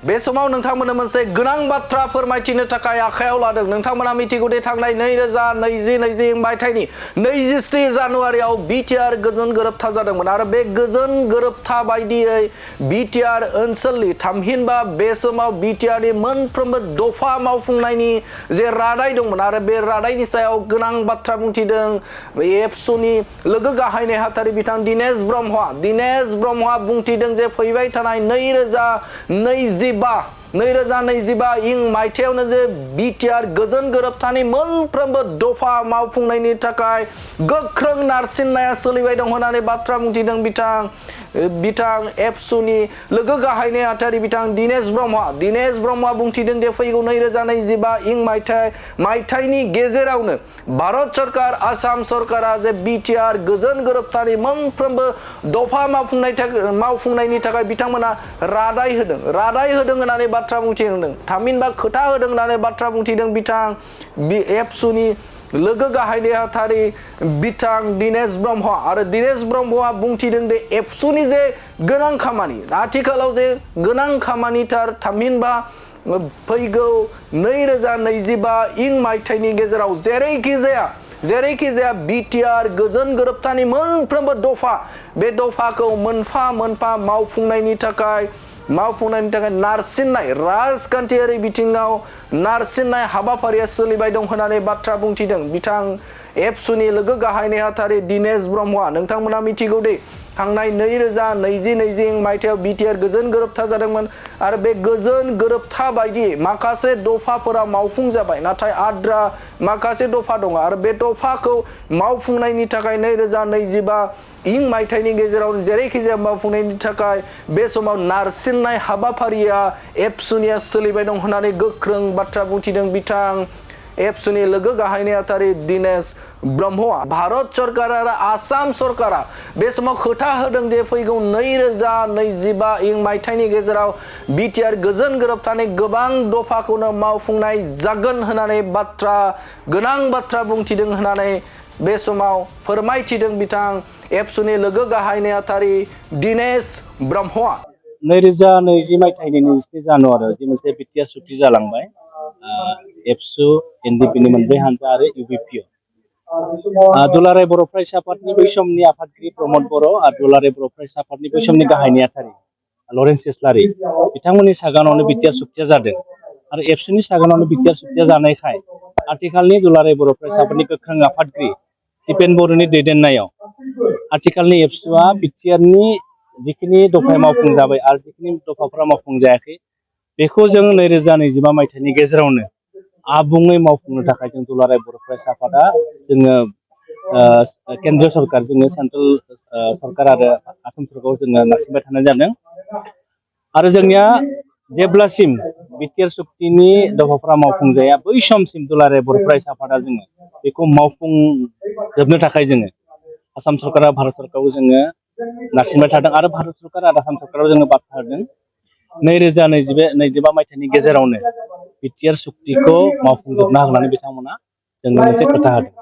बे समाव नोंथांमोननो मोनसे गोनां बाथ्रा फोरमायथिनो थाखाय आखायाव लादों। नोंथांमोना मिथिगौ दि थांनाय 2020 मायथाइनि 27 जानुवारियाव बिटिआर गोजोन गोरोबथा जादोंमोन आरो बे गोजोन गोरोबथा बायदियै बिटिआर ओनसोलनि थामहिनबा बे समाव बिटिआरनि मोनफ्रोमबो दफा मावफुंनायनि जे रादाय दंमोन आरो बे रादायनि सायाव गोनां बाथ्रा बुंथिदों एबसुनि लोगो गाहाय नेहाथारि बिथां दिनेश ब्रह्मआ बुंथिदों जे फैबाय थानाय 2025 इं मायथाइयावनो जे बिटिआर गोजोन गोरोबथानि मोनफ्रोमबो दफा मावफुंनायनि थाखाय गोख्रों नारसिननाया सोलिबाय दं होननानै बाथ्रा बुंथिदों बिथां एबसुनि लोगो गाहाय नेहाथारि बिथां दिनेश ब्रह्मआ बुंथिदों जे फैगौ 2025 इं मायथाइनि गेजेरावनो भारत सरकार आसाम सरकारा जे बिटिआर गोजोन गोरोबथानि मोनफ्रोमबो दफा मावफुंनायनि थाखाय बिथांमोना रादाय होदों होननानै बाथ्रा बुंथिदों। थामहिनबा खोथा होदों होननानै बाथ्रा बुंथिदों बिथां एबसुनि लोगो गाहाय नेहाथारि बिथां दिनेश ब्रह्म आरो दिनेश ब्रह्मआ बुंथिदों जे एबसुनि जे गोनां खामानि आथिखालाव जे गोनां खामानिथार थामहिनबा फैगौ 2025 इं मायथाइनि गेजेराव जेरैखि जाया बिटिआर गोजोन गोरोबथानि मोनफ्रोमबो दफा बे दफाखौ मोनफा मोनफा मावफुंनायनि थाखाय नारसिननाय राजखान्थियारि बिथिङाव नारसिननाय हाबाफारिया सोलिबाय दं होननानै बाथ्रा बुंथिदों बिथां एबसुनि लोगो गाहाय नेहाथारि दिनेश ब्रह्मआ। नोंथांमोना मिथिगौ दि थांनाय 2020 मायथाइयाव बिटिआर गोजोन गोरोबथा जादोंमोन आरो बे गोजोन गोरोबथा बायदि माखासे दफाफोरा मावफुं जाबाय, नाथाय आद्रा माखासे दफा दङ आरो बे दफाखौ मावफुंनायनि थाखाय 2025 इं मायथाइनि गेजेराव जेरैखि जाया मावफुंनायनि थाखाय बे समाव नारसिननाय हाबाफारिया एबसुनिया सोलिबाय दं होननानै गोख्रों बाथ्रा बुंथिदों बिथां एबसुनि लोगो गाहाय नेहाथारि दिनेश ब्रह्मआ। भारत सरकार आरो आसाम सरकारा बे समाव खोथा होदों जे फैगौ 2025 इं मायथाइनि गेजेराव बिटिआर गोजोन गोरोबथानि गोबां दफाखौनो मावफुंनाय जागोन होननानै गोनां बाथ्रा बुंथिदों होननानै बे समाव फोरमायथिदों बिथां एबसुनि लोगो गाहाय नेहाथारि दिनेश ब्रह्मआ। 2020 मायथाइनि 27 जानुवारियाव जि मोनसे बिटिआर सुक्ति जालांबाय एबसु एनडिपिनि मोनब्रै हानजा आरो इउबिपिअ दुलाराय बर' फरायसा आफादनि बै समनि आफादगिरि प्रमद बर' आरो दुलाराय बर' फरायसा आफादनि बै समनि गाहाय नेहाथारि लरेन्स इस्लारि बिथांमोननि सागानावनो बिटिआर सुक्तिया जादों आरो एबसुनि सागानावनो बिटिआर सुक्तिया जानायखाय आथिखालनि दुलाराय बर' फरायसा आफादनि गोख्रों आफादगिरि दिपेन बर'नि दैदेननायाव आथिखालनि एबसुआ बिटिआरनि जिखिनि दफाया मावफुंजाबाय आरो जिखिनि दफाफोरा मावफुंजायाखै बेखौ जों 2025 मायथाइनि गेजेरावनो आबुङै मावफुंनो थाखाय जों दुलाराय बर' फरायसा आफादा जोङो केन्द्र सरकार जोङो सेन्ट्रेल सरकार आरो आसाम सरकारखौ जोङो नारसिनबाय थानाय जादों आरो जोंनिया जेब्लासिम बिटिआर सुक्तिनि दफाफोरा मावफुंजाया बै समसिम दुलाराय बर' फरायसा आफादा जोङो बेखौ मावफुंजोबनो थाखाय जोङो आसाम सरकार आरो भारत सरकारखौ जोङो नारसिनबाय थादों आरो भारत सरकार आरो आसाम सरकाराव जोङो बाथ्रा होदों 2025 मायथाइनि गेजेरावनो बिटिआर सुक्तिखौ मावफुंजोबना होनानै बिथांमोना जोंनो मोनसे खोथा होदों।